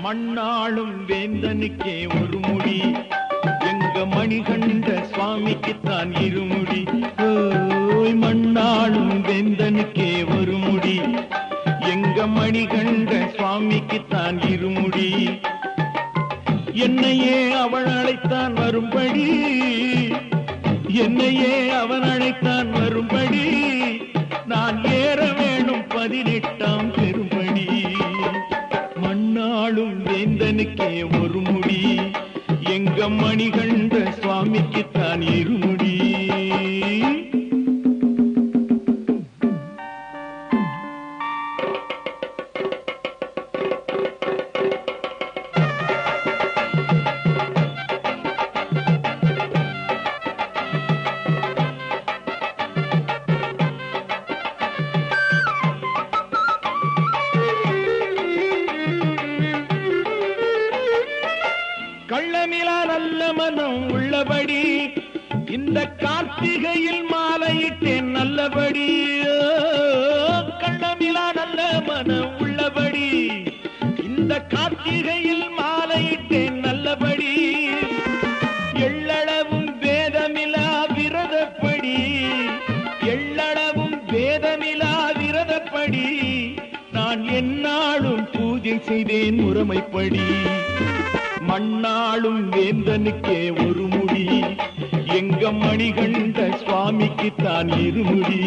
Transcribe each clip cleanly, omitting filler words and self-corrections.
மண்ணாளும் வேந்தனுக்கே ஒரு முடி, எங்க மணிகண்ட சுவாமிக்குத்தான் இருமுடி. ஓய் மண்ணாளும் வேந்தனுக்கே ஒரு முடி, எங்க மணிகண்ட சுவாமிக்குத்தான் இருமுடி. என்னையே அவள் அழைத்தான் வரும்படி, என்னையே அவன் அழைத்தான் வரும்படி, நான் ஏற வேணும் 18ஆம் பெரும்படி. மண்ணாளும் வேந்தனுக்கே ஒரு முடி, எங்க மணிகண்ட சுவாமிக்குத்தான் இருமுடி. கள்ளமிலா நல்ல மனம் உள்ளபடி, இந்த கார்த்திகையில் மாலையிட்டேன் நல்லபடி. கள்ளமிலா நல்ல மனம் உள்ளபடி, இந்த கார்த்திகையில் மாலையிட்டேன் நல்லபடி. எள்ளளவும் வேதமிலா விரதப்படி, எள்ளளவும் வேதமிலா விரதப்படி, நான் எந்நாளும் பூஜை செய்தேன் முறைமைப்படி. மண்ணாளும் வேந்தனுக்கே ஒரு முடி, எங்க மணிகண்ட சுவாமிக்குத்தான் இருமுடி.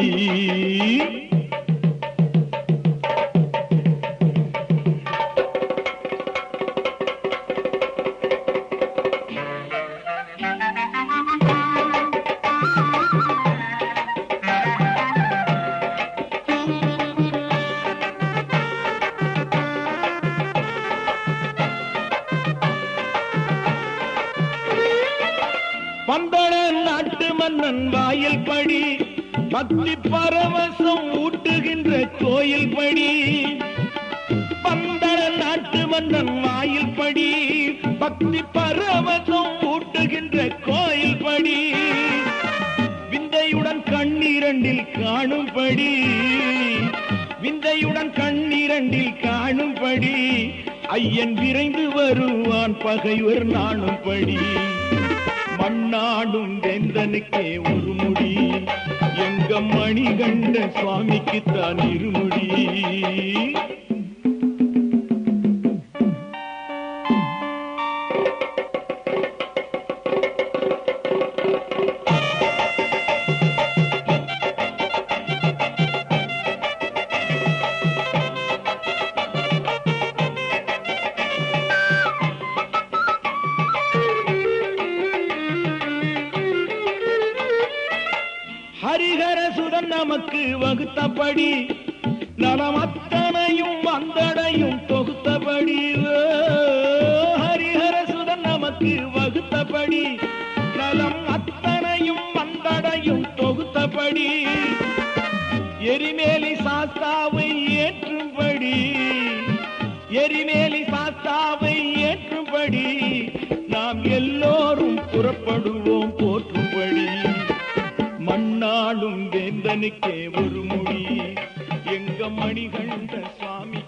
பந்தள நாட்டு மன்னன் வாயில் படி, பக்தி பரவசம் ஊட்டுகின்ற கோயில் படி. பந்தள நாட்டு மன்னன் வாயில் படி, பக்தி பரவசம் ஊட்டுகின்ற கோயில் படி. விந்தையுடன் கண்ணீரண்டில் காணும்படி, விந்தையுடன் கண்ணீரண்டில் காணும்படி, ஐயன் விரைந்து வருவான் பகைவர் நாணும்படி. மண்ணாடும் வேந்தனுக்கே ஒரு முடி, எங்க மணிகண்ட சுவாமிக்குத்தான் இருமுடி. ஹரிஹர சுதன் நமக்கு வகுத்தபடி, நலம் அத்தனையும் வந்தடையும் தொகுத்தபடி. ஹரிஹர சுதன் நமக்கு வகுத்தபடி, நலம் அத்தனையும் வந்தடையும் தொகுத்தபடி. எரிமேலி சாஸ்தாவை ஏற்றும்படி, எரிமேலி சாஸ்தாவை ஏற்றும்படி, நாம் எல்லோரும் புறப்படுவோம் போற்றும்படி. மண்ணாளும் வேந்தனுக்கே ஒரு முடி, எங்க மணிகண்ட சுவாமி